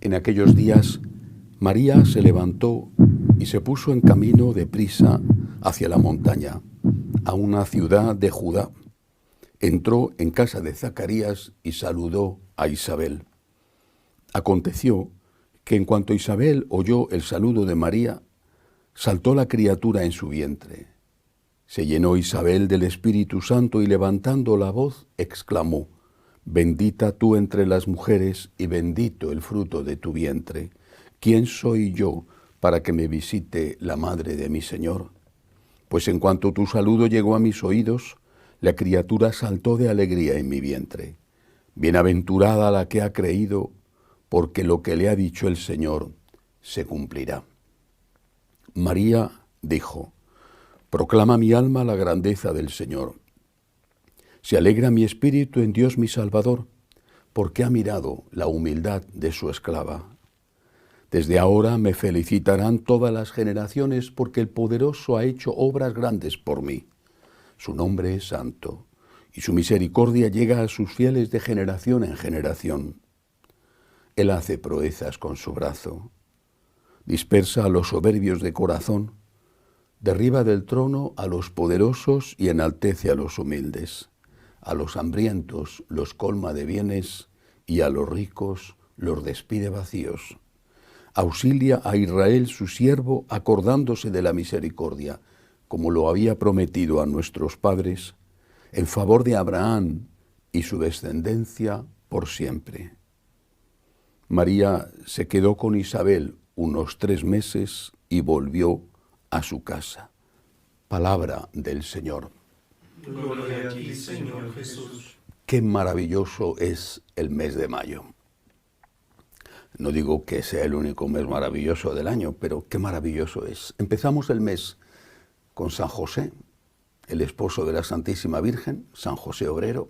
En aquellos días, María se levantó y se puso en camino deprisa hacia la montaña, a una ciudad de Judá. Entró en casa de Zacarías y saludó a Isabel. Aconteció que en cuanto Isabel oyó el saludo de María, saltó la criatura en su vientre. Se llenó Isabel del Espíritu Santo y levantando la voz, exclamó: Bendita tú entre las mujeres y bendito el fruto de tu vientre. ¿Quién soy yo para que me visite la madre de mi Señor? Pues en cuanto tu saludo llegó a mis oídos, la criatura saltó de alegría en mi vientre. Bienaventurada la que ha creído, porque lo que le ha dicho el Señor se cumplirá. María dijo: Proclama mi alma la grandeza del Señor. Se alegra mi espíritu en Dios mi Salvador, porque ha mirado la humildad de su esclava. Desde ahora me felicitarán todas las generaciones, porque el Poderoso ha hecho obras grandes por mí. Su nombre es santo, y su misericordia llega a sus fieles de generación en generación. Él hace proezas con su brazo, dispersa a los soberbios de corazón, derriba del trono a los poderosos y enaltece a los humildes. A los hambrientos los colma de bienes y a los ricos los despide vacíos. Auxilia a Israel su siervo, acordándose de la misericordia, como lo había prometido a nuestros padres, en favor de Abraham y su descendencia por siempre. María se quedó con Isabel unos 3 meses y volvió a su casa. Palabra del Señor. Gloria a ti, Señor Jesús. Qué maravilloso es el mes de mayo. No digo que sea el único mes maravilloso del año, pero qué maravilloso es. Empezamos el mes con San José, el esposo de la Santísima Virgen, San José Obrero,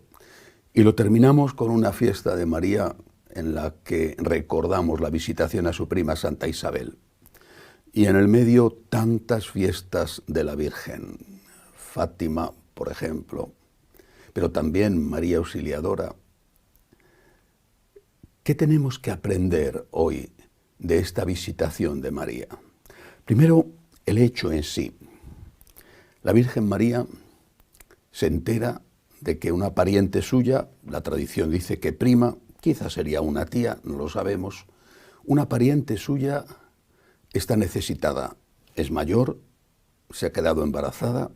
y lo terminamos con una fiesta de María en la que recordamos la visitación a su prima Santa Isabel. Y en el medio tantas fiestas de la Virgen, Fátima, por ejemplo, pero también María Auxiliadora. ¿Qué tenemos que aprender hoy de esta visitación de María? Primero, el hecho en sí. La Virgen María se entera de que una pariente suya, la tradición dice que prima, quizás sería una tía, no lo sabemos, una pariente suya está necesitada, es mayor, se ha quedado embarazada,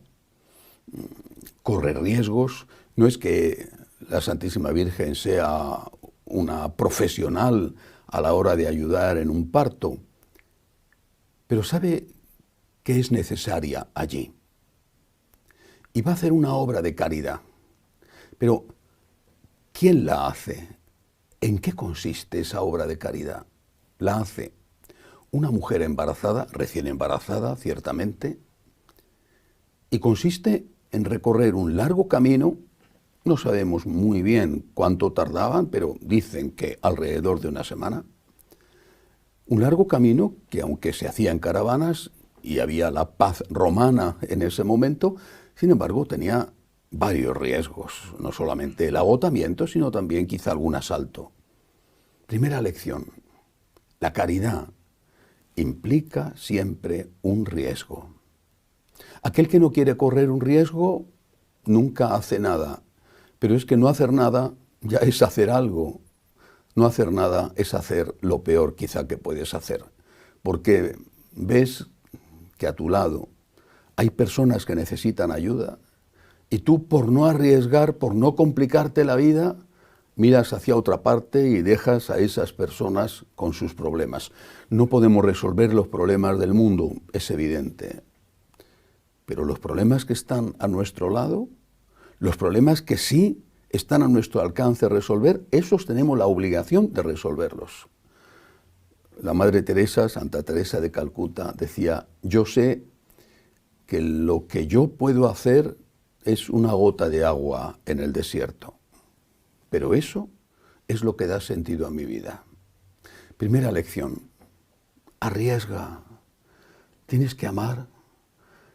corre riesgos. No es que la Santísima Virgen sea una profesional a la hora de ayudar en un parto, pero sabe que es necesaria allí. Y va a hacer una obra de caridad. Pero, ¿quién la hace? ¿En qué consiste esa obra de caridad? La hace una mujer embarazada, recién embarazada, ciertamente, y consiste en recorrer un largo camino. No sabemos muy bien cuánto tardaban, pero dicen que alrededor de una semana. Un largo camino que, aunque se hacía en caravanas y había la paz romana en ese momento, sin embargo tenía varios riesgos, no solamente el agotamiento, sino también quizá algún asalto. Primera lección: la caridad implica siempre un riesgo. Aquel que no quiere correr un riesgo nunca hace nada, pero es que no hacer nada ya es hacer algo. No hacer nada es hacer lo peor quizá que puedes hacer, porque ves que a tu lado hay personas que necesitan ayuda y tú, por no arriesgar, por no complicarte la vida, miras hacia otra parte y dejas a esas personas con sus problemas. No podemos resolver los problemas del mundo, es evidente, pero los problemas que están a nuestro lado, los problemas que sí están a nuestro alcance resolver, esos tenemos la obligación de resolverlos. La Madre Teresa, Santa Teresa de Calcuta, decía: yo sé que lo que yo puedo hacer es una gota de agua en el desierto, pero eso es lo que da sentido a mi vida. Primera lección: arriesga. Tienes que amar,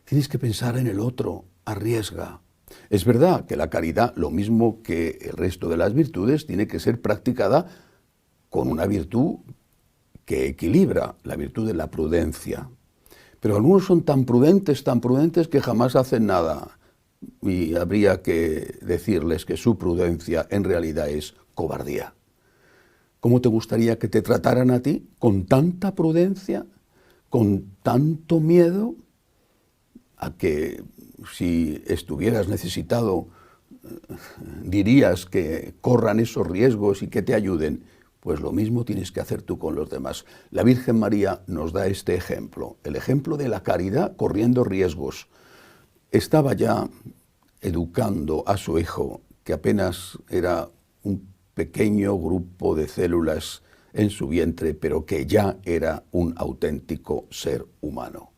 tienes que pensar en el otro, arriesga. Es verdad que la caridad, lo mismo que el resto de las virtudes, tiene que ser practicada con una virtud que equilibra la virtud de la prudencia. Pero algunos son tan prudentes que jamás hacen nada. Y habría que decirles que su prudencia en realidad es cobardía. ¿Cómo te gustaría que te trataran a ti? ¿Con tanta prudencia? ¿Con tanto miedo? A que si estuvieras necesitado dirías que corran esos riesgos y que te ayuden. Pues lo mismo tienes que hacer tú con los demás. La Virgen María nos da este ejemplo, el ejemplo de la caridad corriendo riesgos. Estaba ya educando a su hijo, que apenas era un pequeño grupo de células en su vientre, pero que ya era un auténtico ser humano.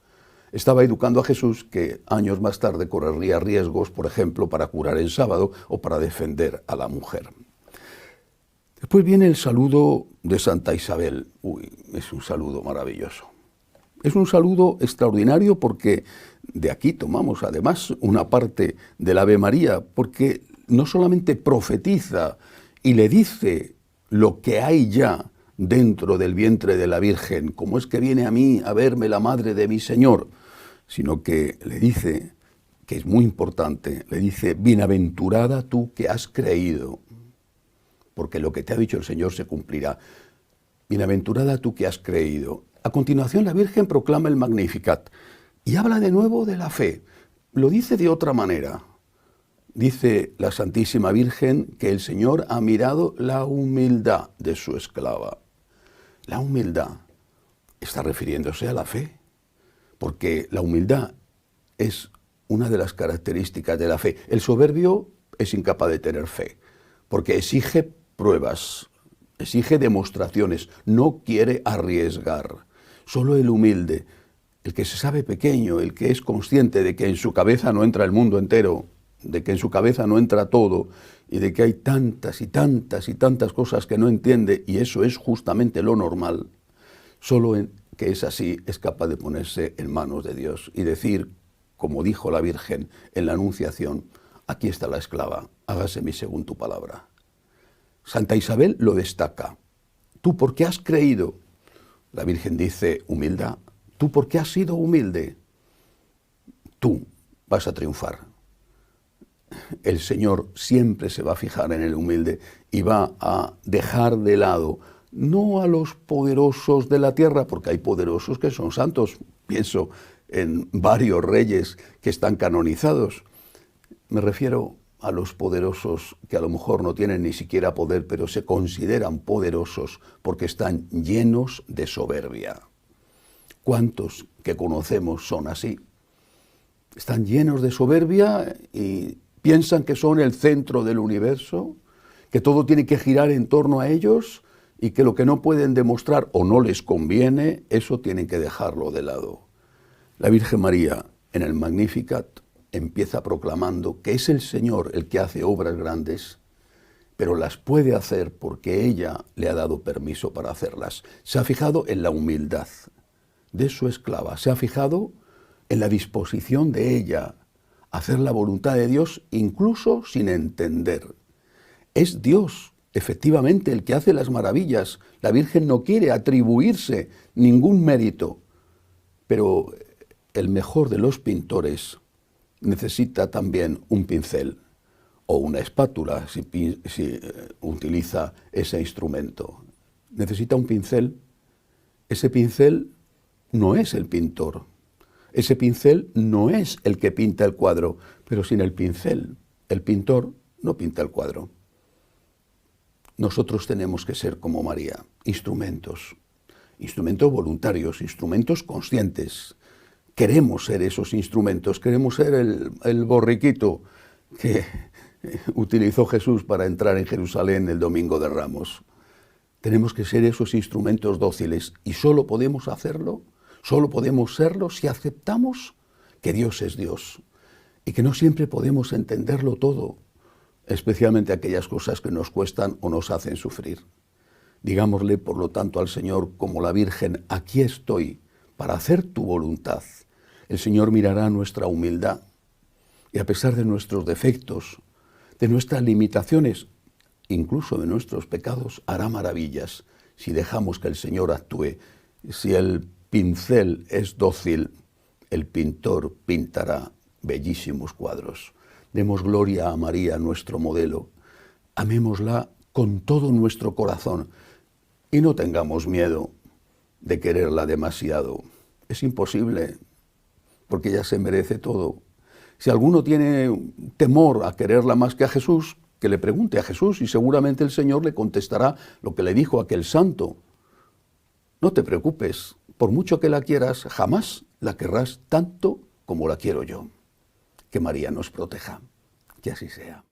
Estaba educando a Jesús, que años más tarde correría riesgos, por ejemplo, para curar en sábado o para defender a la mujer. Después viene el saludo de Santa Isabel. Es un saludo maravilloso. Es un saludo extraordinario porque de aquí tomamos además una parte del Ave María, porque no solamente profetiza y le dice lo que hay ya dentro del vientre de la Virgen, como es que viene a mí a verme la madre de mi Señor, sino que le dice, que es muy importante, le dice, bienaventurada tú que has creído, porque lo que te ha dicho el Señor se cumplirá. Bienaventurada tú que has creído. A continuación la Virgen proclama el Magnificat y habla de nuevo de la fe. Lo dice de otra manera. Dice la Santísima Virgen que el Señor ha mirado la humildad de su esclava. La humildad está refiriéndose a la fe, porque la humildad es una de las características de la fe. El soberbio es incapaz de tener fe, porque exige pruebas, exige demostraciones, no quiere arriesgar. Solo el humilde, el que se sabe pequeño, el que es consciente de que en su cabeza no entra el mundo entero, de que en su cabeza no entra todo y de que hay tantas y tantas y tantas cosas que no entiende, y eso es justamente lo normal, solo el que es así es capaz de ponerse en manos de Dios y decir, como dijo la Virgen en la Anunciación, aquí está la esclava, hágase en mí según tu palabra. Santa Isabel lo destaca. ¿Tú por qué has creído? La Virgen dice, humildad. ¿Tú por qué has sido humilde? Tú vas a triunfar. El Señor siempre se va a fijar en el humilde y va a dejar de lado, no a los poderosos de la tierra, porque hay poderosos que son santos. Pienso en varios reyes que están canonizados. Me refiero a los poderosos que a lo mejor no tienen ni siquiera poder, pero se consideran poderosos porque están llenos de soberbia. ¿Cuántos que conocemos son así? Están llenos de soberbia y piensan que son el centro del universo, que todo tiene que girar en torno a ellos y que lo que no pueden demostrar o no les conviene, eso tienen que dejarlo de lado. La Virgen María, en el Magnificat, empieza proclamando que es el Señor el que hace obras grandes, pero las puede hacer porque ella le ha dado permiso para hacerlas. Se ha fijado en la humildad de su esclava, se ha fijado en la disposición de ella a hacer la voluntad de Dios incluso sin entender. Es Dios, efectivamente, el que hace las maravillas. La Virgen no quiere atribuirse ningún mérito, pero el mejor de los pintores necesita también un pincel o una espátula si utiliza ese instrumento. Necesita un pincel. Ese pincel no es el pintor. Ese pincel no es el que pinta el cuadro, pero sin el pincel, el pintor no pinta el cuadro. Nosotros tenemos que ser como María, instrumentos voluntarios, instrumentos conscientes. Queremos ser esos instrumentos, queremos ser el borriquito que utilizó Jesús para entrar en Jerusalén el Domingo de Ramos. Tenemos que ser esos instrumentos dóciles y solo podemos hacerlo, solo podemos serlo si aceptamos que Dios es Dios y que no siempre podemos entenderlo todo, especialmente aquellas cosas que nos cuestan o nos hacen sufrir. Digámosle, por lo tanto, al Señor como la Virgen, aquí estoy para hacer tu voluntad. El Señor mirará nuestra humildad y a pesar de nuestros defectos, de nuestras limitaciones, incluso de nuestros pecados, hará maravillas si dejamos que el Señor actúe, si el pincel es dócil, el pintor pintará bellísimos cuadros. Demos gloria a María, nuestro modelo. Amémosla con todo nuestro corazón y no tengamos miedo de quererla demasiado. Es imposible, porque ella se merece todo. Si alguno tiene temor a quererla más que a Jesús, que le pregunte a Jesús y seguramente el Señor le contestará lo que le dijo aquel santo. No te preocupes, por mucho que la quieras, jamás la querrás tanto como la quiero yo. Que María nos proteja. Que así sea.